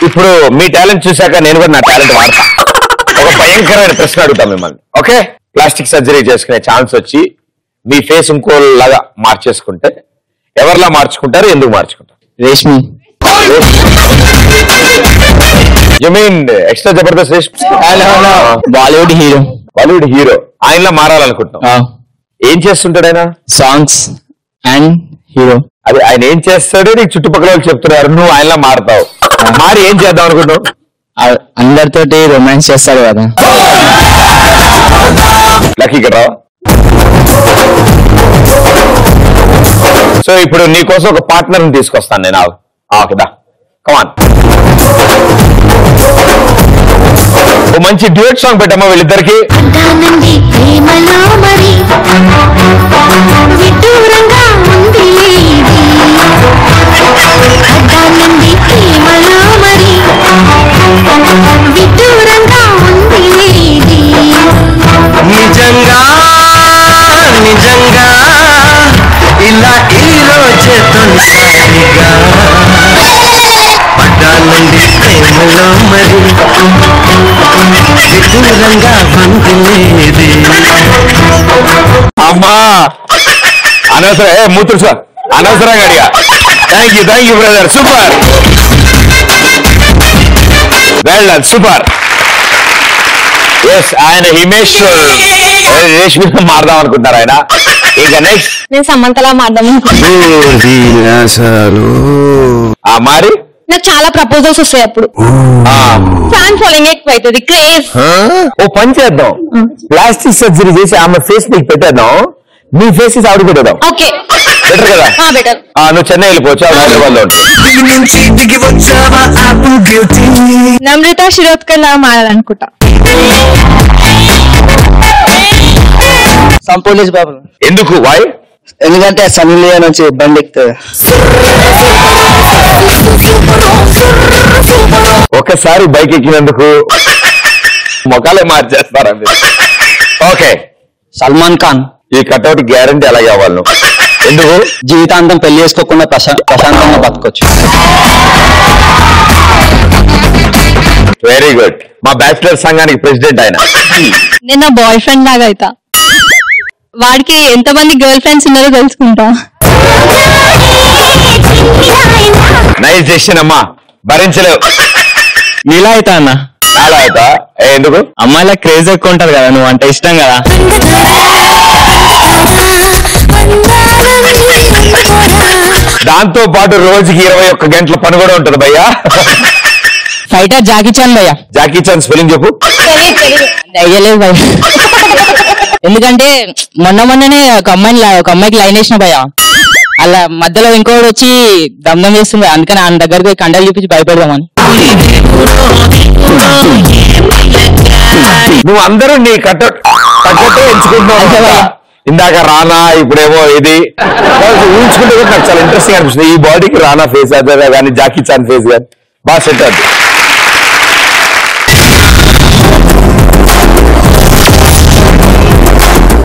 ఇప్పుడు మీ టాలెంట్ చూసాక నేను కూడా నా టాలెంట్ వాడతా. ఒక భయంకరమైన ప్రశ్న అడుగుతాం మిమ్మల్ని. ఓకే, ప్లాస్టిక్ సర్జరీ చేసుకునే ఛాన్స్ వచ్చి మీ ఫేస్ ఇంకోలాగా మార్చేసుకుంటే ఎవరిలా మార్చుకుంటారు, ఎందుకు మార్చుకుంటారు? Reshmi. You mean extra Jabardasth Reshmi? Bollywood hero. Bollywood hero ఆయనలా మారాలనుకుంటున్నాం. ఏం చేస్తుంటాడు ఆయన? Songs and hero. అది ఆయన ఏం చేస్తాడో నీకు చుట్టుపక్కల వాళ్ళు చెప్తున్నారు, నువ్వు ఆయనలా మారుతావు. మారి ఏం చేద్దాం అనుకుంటున్నావు? అందరితోటి రొమాన్స్ చేస్తాడు కదా. లక్కీ కదా. సో ఇప్పుడు నీకోసం ఒక పార్ట్నర్ ని తీసుకొస్తాను నేను. కదా కమాన్, ఓ మంచి డ్యూయట్ సాంగ్ పెట్టమ్మా వీళ్ళిద్దరికి. నిజంగా నిజంగా ఇలా ఈరోజే తొలిసారిగా పడ్డానండి ప్రేమలో మరి విదూరంగా వందిలేది. అమ్మా అనవసరం మూతులు సార్, అనవసరంగా అడిగా. Thank you brother, super, well done, super. Yes, ఆయన హిమేష్ రేష్మి మారదాం అనుకుంటారు ఆయన. ఇంకా నెక్స్ట్ నేను సమంతలా మారదాం మారి. నాకు చాలా ప్రపోజల్స్ వస్తాయి అప్పుడు. ఫ్యాన్ ఫాలోయింగ్ ఎక్కువ అవుతుంది, క్రేజ్. ఓ పని చేద్దాం, ప్లాస్టిక్ సర్జరీ చేసి ఆమె ఫేస్ నీకు పెట్టేద్దాం, నీ ఫేస్ ఆవిడ పెట్టేద్దాం. ఓకే, బెటర్ కదా. బెటర్. నువ్వు చెన్నై వెళ్ళిపోవచ్చు, హైదరాబాద్ లో నమ్రత శిరోద్కర్ లా మారాలనుకుంటా. సంపూర్ణేష్ బాబు. ఎందుకు? వై? ఎందుకంటే సన్నీ లియోన్ నుంచి బండి ఎక్కుతుంది. ఒకసారి బైక్ ఎక్కినందుకు మొఖాలే మార్చేస్తారా మీరు? ఓకే, సల్మాన్ ఖాన్. ఈ కట్అవుట్ గ్యారంటీ అలాగే అవ్వాలి. ఎందుకు? జీవితాంతం పెళ్లి చేసుకోకుండా ప్రశాంతంగా బతకొచ్చు. Very good. మా బ్యాచిలర్ సంఘానికి ప్రెసిడెంట్ ఆయన. నేను నా బాయ్ ఫ్రెండ్ లాగా అవుతా, వాడికి ఎంతమంది గర్ల్ ఫ్రెండ్స్ ఉన్నారో తెలుసుకుంటా. నైస్ డెసిషన్ అమ్మా, భరించలేవు. నీలా అవుతా అన్న. నాలా అవుతా? ఎందుకు? అమ్మాయిలా క్రేజ్ ఎక్కువ ఉంటది కదా, నువ్వు అంటే ఇష్టం కదా. దాంతో పాటు రోజుకి 21 గంటల పని కూడా ఉంటది భయ్యా. ఫైటర్ జాకీ చాన్ భయ్య. జాకీ చాన్ స్పెల్లింగ్ చెప్పు. అయ్యలేదు భయ్య. ఎందుకంటే మొన్ననే ఒక అమ్మాయికి లైన్ వేసిన భయ్య, అలా మధ్యలో ఇంకోటి వచ్చి దమ్దం చేస్తుంది, అందుకని ఆయన దగ్గరికి కండలు చూపించి భయపెడదామని. నువ్వు అందరూ నీ కట్టట్టే ఎంచుకుంటున్నావు. ఇందాక రానా, ఇప్పుడేమో ఇది ఊహించుకుంటే కూడా నాకు చాలా ఇంట్రెస్టింగ్ అనిపిస్తుంది. ఈ బాడీకి రానా ఫేస్ అదే కానీ జాకీ చాన్ ఫేస్ కానీ బాగా సెట్ అవుతుంది.